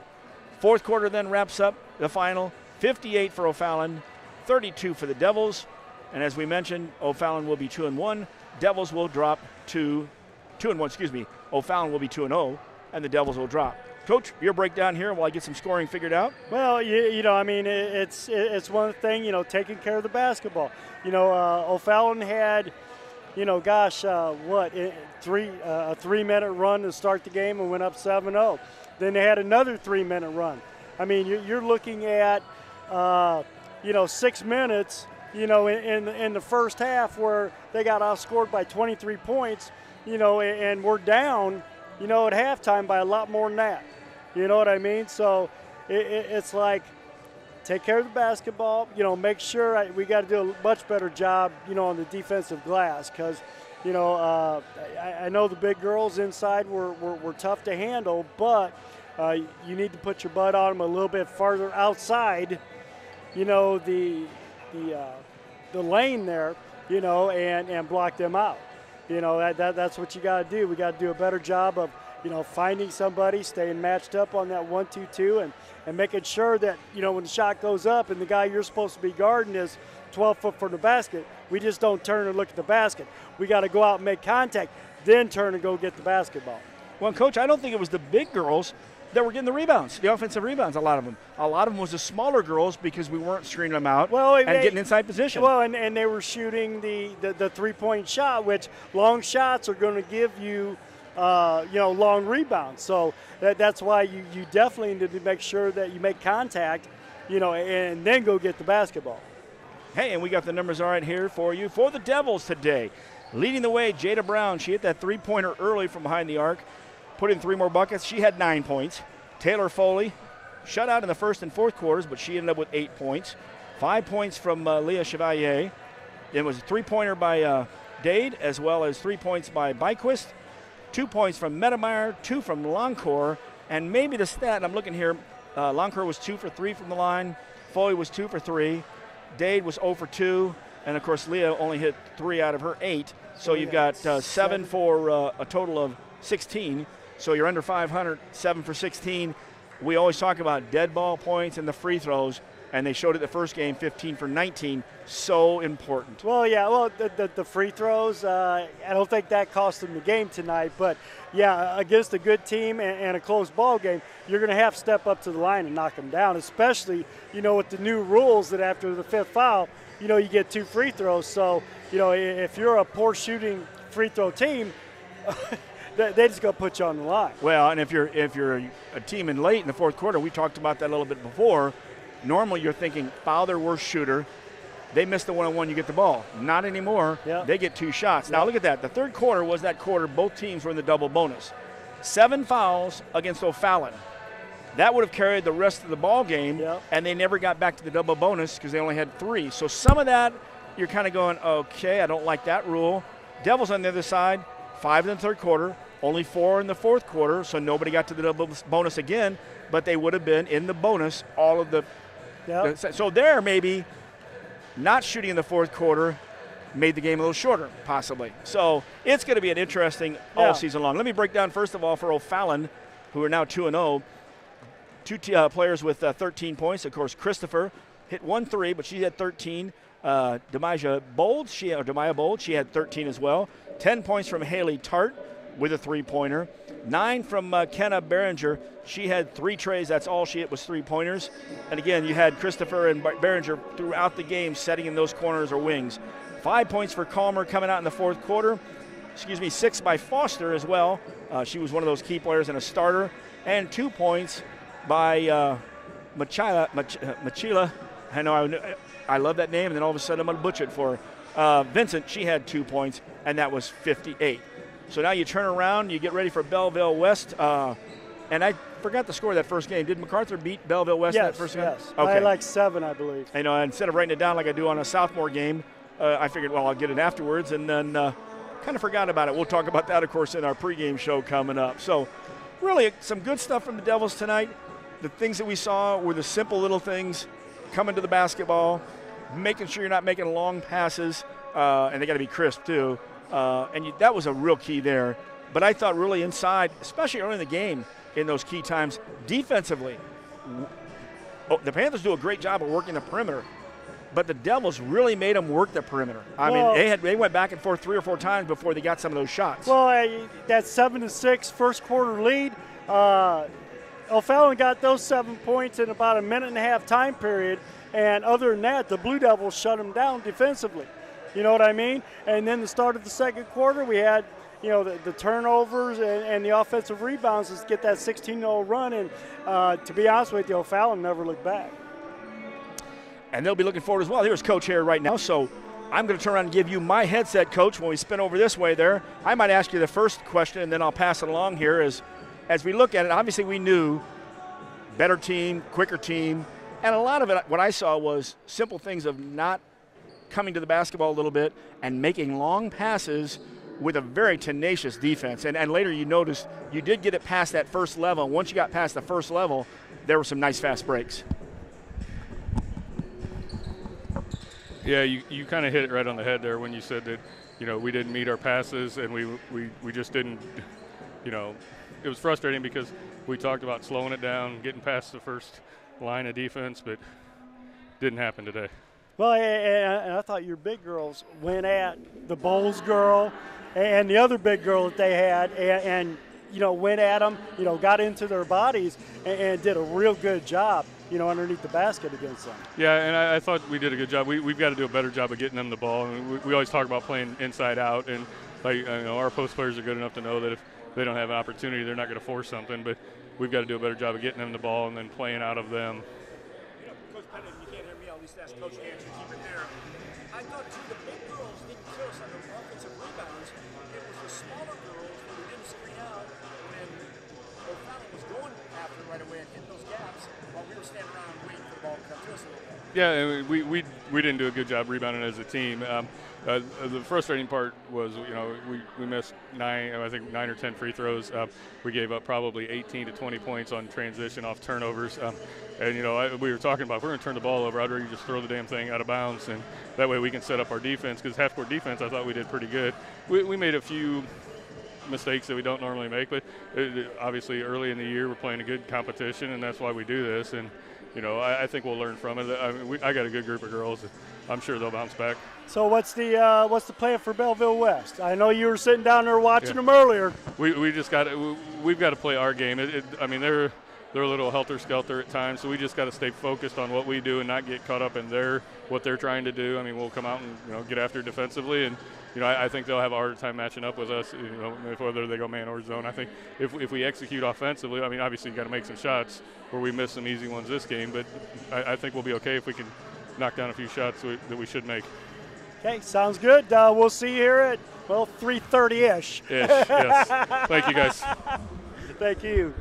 A: Fourth quarter then wraps up the final, 58 for O'Fallon, 32 for the Devils. And as we mentioned, O'Fallon will be 2-1. Devils will drop to 2-1, O'Fallon will be 2-0, and the Devils will drop. Coach, your breakdown here while I get some scoring figured out.
B: Well, it's one thing, taking care of the basketball. O'Fallon had, a 3-minute run to start the game and went up 7-0. Then they had another 3-minute run. I mean, you're looking at, 6 minutes, in the first half where they got outscored by 23 points, and we're down, at halftime by a lot more than that. You know what I mean? So it's like, take care of the basketball, make sure we got to do a much better job, on the defensive glass because, I know the big girls inside were tough to handle, but you need to put your butt on them a little bit farther outside, the lane there, and block them out. That's what you got to do. We got to do a better job of, finding somebody, staying matched up on that 1-2-2 and making sure that, when the shot goes up and the guy you're supposed to be guarding is 12 foot from the basket, we just don't turn and look at the basket. We got to go out and make contact, then turn and go get the basketball.
A: Well, Coach, I don't think it was the big girls that were getting the rebounds, the offensive rebounds, a lot of them. A lot of them was the smaller girls because we weren't screening them out getting inside position.
B: Well, and they were shooting the three-point shot, which long shots are going to give you, long rebounds. So that's why you definitely need to make sure that you make contact, and then go get the basketball.
A: Hey, and we got the numbers all right here for you for the Devils today. Leading the way, Jada Brown. She hit that three-pointer early from behind the arc. Put in 3 more buckets. She had 9 points. Taylor Foley shut out in the first and fourth quarters, but she ended up with 8 points. 5 points from Leah Chevalier. It was a 3-pointer by Dade, as well as 3 points by Byquist. 2 points from Medemeyer, 2 from Loncourt, and maybe the stat, I'm looking here, Loncourt was 2 for 3 from the line. Foley was 2 for 3. Dade was 0 for 2. And, of course, Leah only hit 3 out of her 8. So you've got 7 for a total of 16. So you're under 500, 7 for 16. We always talk about dead ball points and the free throws, and they showed it the first game, 15 for 19. So important.
B: Well, yeah, the free throws, I don't think that cost them the game tonight. But, yeah, against a good team and a close ball game, you're going to have to step up to the line and knock them down, especially, with the new rules that after the 5th foul, you get 2 free throws. So, if you're a poor shooting free throw team, they just going to put you on the line.
A: Well, and if you're a team in late in the fourth quarter, we talked about that a little bit before. Normally you're thinking foul their worst shooter. They miss the one-on-one, you get the ball. Not anymore. Yep. They get 2 shots. Yep. Now look at that. The third quarter was that quarter both teams were in the double bonus. 7 fouls against O'Fallon. That would have carried the rest of the ball game, yep. And they never got back to the double bonus because they only had 3. So some of that you're kind of going, okay, I don't like that rule. Devils on the other side, 5 in the third quarter, only 4 in the fourth quarter, so nobody got to the double bonus again, but they would have been in the bonus all of the
B: yep.
A: So there maybe not shooting in the fourth quarter made the game a little shorter, possibly. So it's going to be an interesting all season long. Let me break down, first of all, for O'Fallon, who are now 2-0, 2 players with 13 points. Of course, Christopher hit 1 3, but she had 13. Demaya Bold, she had 13 as well. 10 points from Haley Tart with a 3-pointer. 9 from Kenna Behringer. She had 3 trays. That's all she hit was 3-pointers. And again, you had Christopher and Behringer throughout the game setting in those corners or wings. 5 points for Calmer coming out in the fourth quarter. 6 by Foster as well. She was one of those key players and a starter. And 2 points by Machila. I love that name, and then all of a sudden I'm going to butcher it for her. Vincent, she had 2 points, and that was 58. So now you turn around, you get ready for Belleville West. And I forgot the score of that first game. Did MacArthur beat Belleville West in that first game?
B: Yes, okay. By like 7, I believe.
A: I know, instead of writing it down like I do on a sophomore game, I figured, well, I'll get it afterwards, and then kind of forgot about it. We'll talk about that, of course, in our pregame show coming up. So really some good stuff from the Devils tonight. The things that we saw were the simple little things, coming to the basketball, making sure you're not making long passes, and they got to be crisp too. That was a real key there. But I thought really inside, especially early in the game, in those key times, defensively, the Panthers do a great job of working the perimeter, but the Devils really made them work the perimeter. I mean, they went back and forth 3 or 4 times before they got some of those shots.
B: Well, that 7-6 first quarter lead, O'Fallon got those 7 points in about a minute and a half time period, and other than that, the Blue Devils shut them down defensively. You know what I mean? And then the start of the second quarter, we had the turnovers and the offensive rebounds to get that 16-0 run. And to be honest with you, O'Fallon never looked back.
A: And they'll be looking forward as well. Here's Coach here right now. So I'm going to turn around and give you my headset, Coach, when we spin over this way there. I might ask you the first question, and then I'll pass it along here. As we look at it, obviously we knew better team, quicker team. And a lot of it, what I saw was simple things of not coming to the basketball a little bit and making long passes with a very tenacious defense. And later you noticed you did get it past that first level. Once you got past the first level, there were some nice fast breaks.
C: Yeah, you kind of hit it right on the head there when you said that, we didn't meet our passes and we just didn't, it was frustrating because we talked about slowing it down, getting past the first line of defense, but didn't happen today.
B: Well, and I thought your big girls went at the Bowles girl and the other big girl that they had and went at them, got into their bodies and did a real good job, underneath the basket against them.
C: Yeah, and I thought we did a good job. We've got to do a better job of getting them the ball. I mean, we always talk about playing inside out, and our post players are good enough to know that if they don't have an opportunity, they're not going to force something, but we've got to do a better job of getting them the ball and then playing out of them.
A: Coach Pennant, you can't hear me, I'll at least ask Coach Nancy, keep it there. I thought, too, the big girls didn't kill us on those offensive rebounds. It was the smaller girls who didn't screen out when O'Fallon was going after right away and hitting those gaps while we were standing around waiting for the ball to come to us a little bit.
C: Yeah, we didn't do a good job rebounding as a team. The frustrating part was, we missed 9 or 10 free throws. We gave up probably 18 to 20 points on transition off turnovers. And we were talking about if we're going to turn the ball over, I'd rather just throw the damn thing out of bounds, and that way we can set up our defense. Because half-court defense, I thought we did pretty good. We made a few mistakes that we don't normally make, but obviously early in the year we're playing a good competition, and that's why we do this. And I think we'll learn from it. I got a good group of girls. I'm sure they'll bounce back.
B: So what's the plan for Belleville West? I know you were sitting down there watching them earlier.
C: We've got to play our game. They're a little helter-skelter at times, so we just got to stay focused on what we do and not get caught up in what they're trying to do. I mean, we'll come out and get after defensively, and I think they'll have a harder time matching up with us. Whether they go man or zone. I think if we execute offensively, I mean, obviously you got to make some shots where we miss some easy ones this game, but I think we'll be okay if we can knock down a few shots that we should make.
B: Okay, sounds good. We'll see you here at 3:30-ish.
C: Yes. Thank you, guys.
B: Thank you.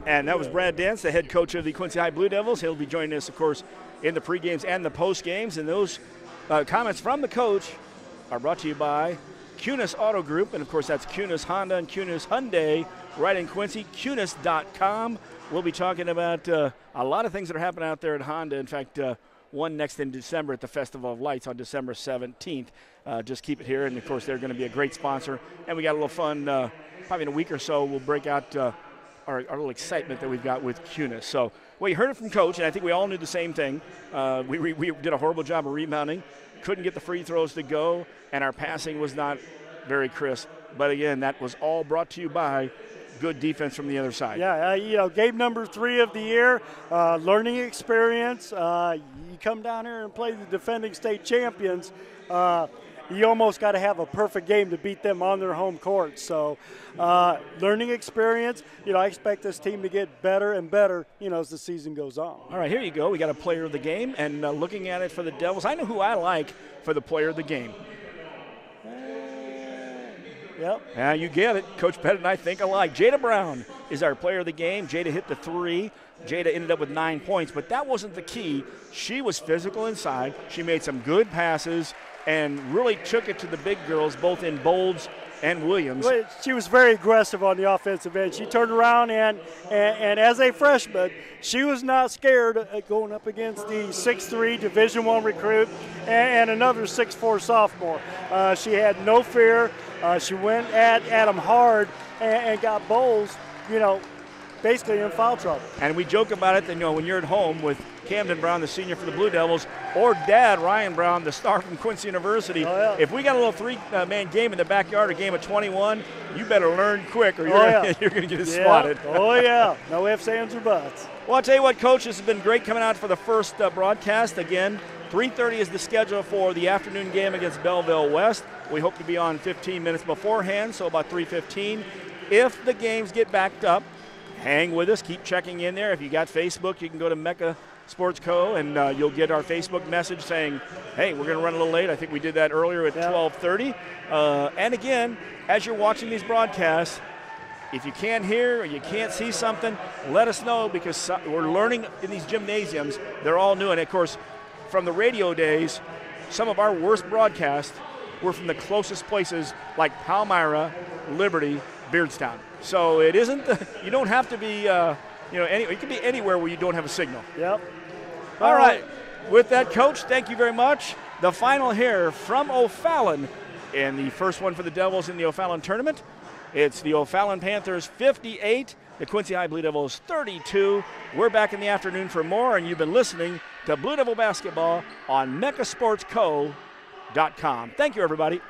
A: And that was Brad Dance, the head coach of the Quincy High Blue Devils. He'll be joining us, of course, in the pre-games and the post-games. And those comments from the coach are brought to you by Kunis Auto Group. And, of course, that's Kunis Honda and Kunis Hyundai right in Quincy, kunis.com. We'll be talking about a lot of things that are happening out there at Honda. In fact, one next in December at the Festival of Lights on December 17th. Just keep it here. And, of course, they're going to be a great sponsor. And we got a little fun, probably in a week or so, we'll break out our little excitement that we've got with Kunis. So, well, you heard it from Coach, and I think we all knew the same thing. We did a horrible job of rebounding, couldn't get the free throws to go, and our passing was not very crisp. But, again, that was all brought to you by good defense from the other side.
B: Yeah, game number 3 of the year, learning experience. You come down here and play the defending state champions. you almost got to have a perfect game to beat them on their home court. So learning experience, I expect this team to get better and better, as the season goes on.
A: All right, here you go. We got a player of the game, and looking at it for the Devils, I know who I like for the player of the game.
B: Yep.
A: Yeah, you get it. Coach Pettit and I think alike. Jada Brown is our player of the game. Jada hit the 3. Jada ended up with 9 points, but that wasn't the key. She was physical inside. She made some good passes and really took it to the big girls, both in Bolds and Williams.
B: She was very aggressive on the offensive end. She turned around, and as a freshman, she was not scared of going up against the 6'3" Division I recruit and another 6'4" sophomore. She had no fear. She went at them hard and got Bowles, basically in foul trouble.
A: And we joke about it that, when you're at home with Camden Brown, the senior for the Blue Devils, or Dad, Ryan Brown, the star from Quincy University, if we got a little three-man game in the backyard, a game of 21, you better learn quick or you're going to get swatted.
B: Oh, yeah. No ifs, ands, or buts.
A: Well, I'll tell you what, Coach, this has been great coming out for the first broadcast. Again, 3:30 is the schedule for the afternoon game against Belleville West. We hope to be on 15 minutes beforehand, so about 3:15. If the games get backed up, hang with us. Keep checking in there. If you got Facebook, you can go to Mecca Sports Co. and you'll get our Facebook message saying, hey, we're going to run a little late. I think we did that earlier at 12:30. And again, as you're watching these broadcasts, if you can't hear or you can't see something, let us know, because we're learning in these gymnasiums. They're all new. And, of course, from the radio days, some of our worst broadcasts were from the closest places like Palmyra, Liberty, Beardstown. So it isn't, you don't have to be, you can be anywhere where you don't have a signal.
B: Yep.
A: All right. With that, Coach, thank you very much. The final here from O'Fallon in the first one for the Devils in the O'Fallon tournament. It's the O'Fallon Panthers 58, the Quincy High Blue Devils 32. We're back in the afternoon for more, and you've been listening to Blue Devil Basketball on MeccaSportsCo.com. Thank you, everybody.